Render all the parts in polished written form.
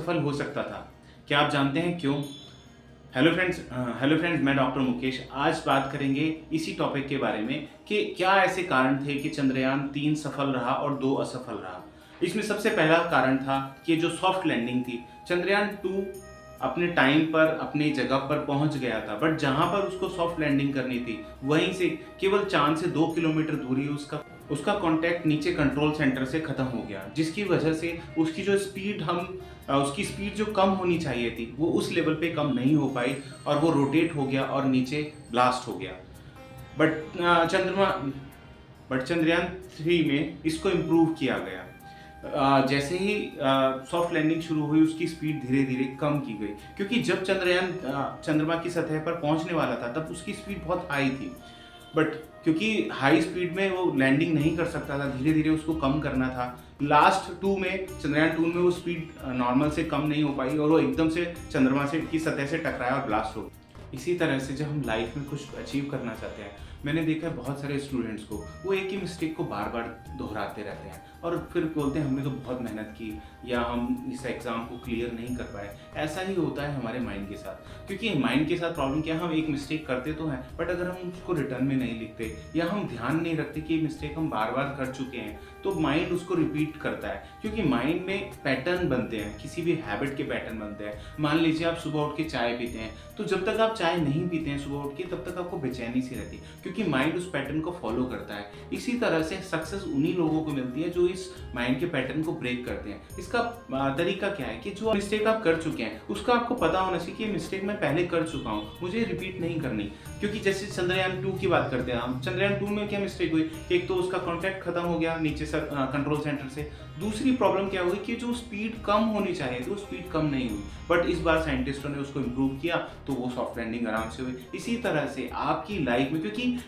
असफल हो सकता था। क्या आप जानते हैं क्यों? हेलो फ्रेंड्स, मैं डॉक्टर मुकेश। आज बात करेंगे इसी टॉपिक के बारे में कि क्या ऐसे कारण थे कि चंद्रयान 3 सफल रहा और 2 असफल रहा। इसमें सबसे पहला कारण था कि जो सॉफ्ट लैंडिंग थी, चंद्रयान 2 अपने टाइम पर अपनी जगह पर पहुंच गया था, बट जहां पर उसको सॉफ्ट लैंडिंग करनी थी वहीं से केवल चांद से 2 किलोमीटर दूरी उसका कांटेक्ट नीचे कंट्रोल सेंटर से खत्म हो गया, जिसकी वजह से उसकी स्पीड जो कम होनी चाहिए थी वो उस लेवल पे कम नहीं हो पाई और वो रोटेट हो गया और नीचे ब्लास्ट हो गया। बट चंद्रयान 3 में इसको इम्प्रूव किया गया। जैसे ही सॉफ्ट लैंडिंग शुरू हुई उसकी स्पीड धीरे धीरे कम की गई, क्योंकि जब चंद्रयान चंद्रमा की सतह पर पहुंचने वाला था तब उसकी स्पीड बहुत हाई थी, बट क्योंकि हाई स्पीड में वो लैंडिंग नहीं कर सकता था, धीरे धीरे उसको कम करना था। लास्ट 2 में चंद्रयान 2 में वो स्पीड नॉर्मल से कम नहीं हो पाई और वो एकदम से चंद्रमा से की सतह से टकराया और ब्लास्ट हो गया। इसी तरह से जब हम लाइफ में कुछ अचीव करना चाहते हैं, मैंने देखा है बहुत सारे स्टूडेंट्स को वो एक ही मिस्टेक को बार बार दोहराते रहते हैं और फिर बोलते हैं हमने तो बहुत मेहनत की या हम इस एग्ज़ाम को क्लियर नहीं कर पाए। ऐसा ही होता है हमारे माइंड के साथ, क्योंकि माइंड के साथ प्रॉब्लम क्या है, हम एक मिस्टेक करते तो हैं बट अगर हम उसको रिटर्न में नहीं लिखते या हम ध्यान नहीं रखते कि ये मिस्टेक हम बार बार कर चुके हैं, तो माइंड उसको रिपीट करता है। क्योंकि माइंड में पैटर्न बनते हैं, किसी भी हैबिट के पैटर्न बनते हैं। मान लीजिए आप सुबह उठ के चाय पीते हैं, तो जब तक आप चाय नहीं पीते हैं सुबह उठ के तब तक आपको बेचैनी सी रहती है, क्योंकि माइंड उस पैटर्न को फॉलो करता है। इसी तरह से सक्सेस उन्हीं लोगों को मिलती है जो इस माइंड के पैटर्न को ब्रेक करते हैं। इसका तरीका क्या है कि जो मिस्टेक आप कर चुके हैं उसका आपको पता होना चाहिए कि ये मिस्टेक मैं पहले कर चुका हूँ, मुझे रिपीट नहीं करनी। क्योंकि जैसे चंद्रयान 2 की बात करते हैं हम, चंद्रयान 2 में क्या मिस्टेक हुई कि एक तो उसका कॉन्टैक्ट खत्म हो गया नीचे से कंट्रोल सेंटर से। दूसरी प्रॉब्लम क्या हुई कि जो स्पीड कम होनी चाहिए थी वो स्पीड कम नहीं हुई, बट इस बार साइंटिस्टों ने उसको इम्प्रूव किया तो वो सॉफ्ट लैंडिंग आराम से हुई। इसी तरह से आपकी लाइफ में, क्योंकि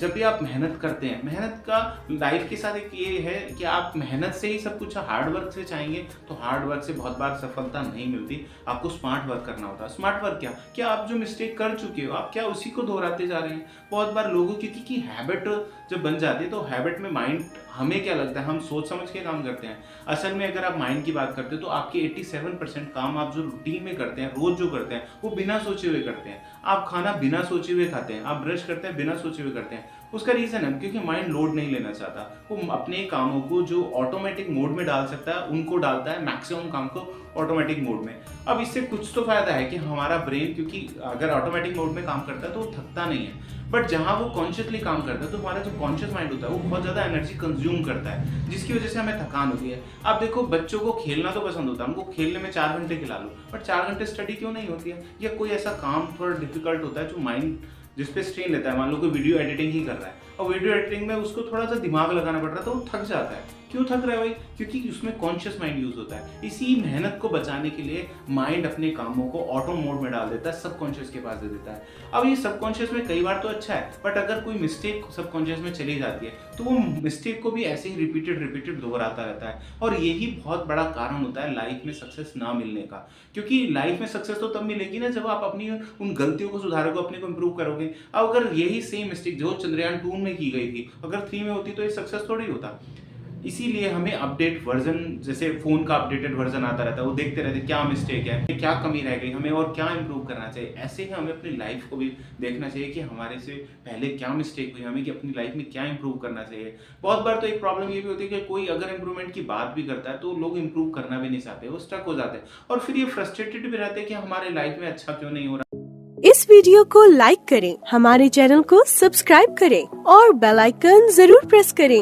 जब भी आप मेहनत करते हैं, मेहनत का लाइफ के साथ एक ये है कि आप मेहनत से ही सब कुछ हार्ड वर्क से चाहेंगे तो हार्ड वर्क से बहुत बार सफलता नहीं मिलती, आपको स्मार्ट वर्क करना होता है। स्मार्ट वर्क क्या आप जो मिस्टेक कर चुके हो आप क्या उसी को दोहराते जा रहे हैं। बहुत बार लोगों की हैबिट जब बन जाती है तो हैबिट में माइंड, हमें क्या लगता है हम सोच समझ के काम करते हैं। असल में अगर आप माइंड की बात करते हो तो आपके 87% काम आप जो रूटीन में करते हैं, रोज जो करते हैं, वो बिना सोचे हुए करते हैं। आप खाना बिना सोचे हुए खाते हैं, आप ब्रश करते हैं बिना सोचे हुए करते हैं। उसका रीजन है क्योंकि माइंड लोड नहीं लेना चाहता, वो अपने कामों को जो ऑटोमेटिक मोड में डाल सकता है उनको डालता है, मैक्सिमम काम को ऑटोमेटिक मोड में। अब इससे कुछ तो फायदा है कि हमारा ब्रेन, क्योंकि अगर ऑटोमेटिक मोड में काम करता है तो वो थकता नहीं है, बट जहाँ वो कॉन्शियसली काम करता है तो हमारा जो कॉन्शियस माइंड होता है वो बहुत ज़्यादा एनर्जी कंज्यूम करता है, जिसकी वजह से हमें थकान होती है। आप देखो बच्चों को खेलना तो पसंद होता है, हमको खेलने में 4 घंटे खिला लो, बट 4 घंटे स्टडी क्यों नहीं होती है, या कोई ऐसा काम थोड़ा डिफिकल्ट होता है जो माइंड जिस पे स्ट्रेन लेता है। मान लो कोई वीडियो एडिटिंग ही कर रहा है और वीडियो एडिटिंग में उसको थोड़ा सा दिमाग लगाना पड़ रहा है तो वो थक जाता है। क्यों थक रहा है भाई? क्योंकि उसमें कॉन्शियस माइंड यूज होता है। इसी मेहनत को बचाने के लिए माइंड अपने कामों को ऑटो मोड में डाल देता है, सबकॉन्शियस के पास दे देता है। अब ये सबकॉन्शियस में कई बार तो अच्छा है, बट अगर कोई मिस्टेक सबकॉन्शियस में चली जाती है तो वो मिस्टेक को भी ऐसे ही रिपीटेड दोहराता रहता है, और यही बहुत बड़ा कारण होता है लाइफ में सक्सेस ना मिलने का। क्योंकि लाइफ में सक्सेस तो तब मिलेगी ना जब आप अपनी उन गलतियों को सुधारोगे, अपने को इंप्रूव करोगे। अब अगर यही सेम मिस्टेक जो चंद्रयान 2 में की गई थी अगर 3 में होती तो ये सक्सेस थोड़ी होता। इसीलिए हमें अपडेट वर्जन, जैसे फोन का अपडेटेड वर्जन आता रहता है, वो देखते रहते क्या मिस्टेक है, क्या कमी रह गई, हमें और क्या इंप्रूव करना चाहिए। ऐसे ही हमें अपनी लाइफ को भी देखना चाहिए कि हमारे से पहले क्या मिस्टेक हुई, हमें कि अपनी लाइफ में क्या इंप्रूव करना चाहिए। बहुत बार तो एक प्रॉब्लम ये भी होती है कि कोई अगर इंप्रूवमेंट की बात भी करता है तो लोग इंप्रूव करना भी नहीं चाहते, वो स्टक हो जाते हैं और फिर ये फ्रस्ट्रेटेड भी रहते हैं कि हमारे लाइफ में अच्छा क्यों नहीं हो रहा। इस वीडियो को लाइक करें, हमारे चैनल को सब्सक्राइब करें और बेल आइकन जरूर प्रेस करें।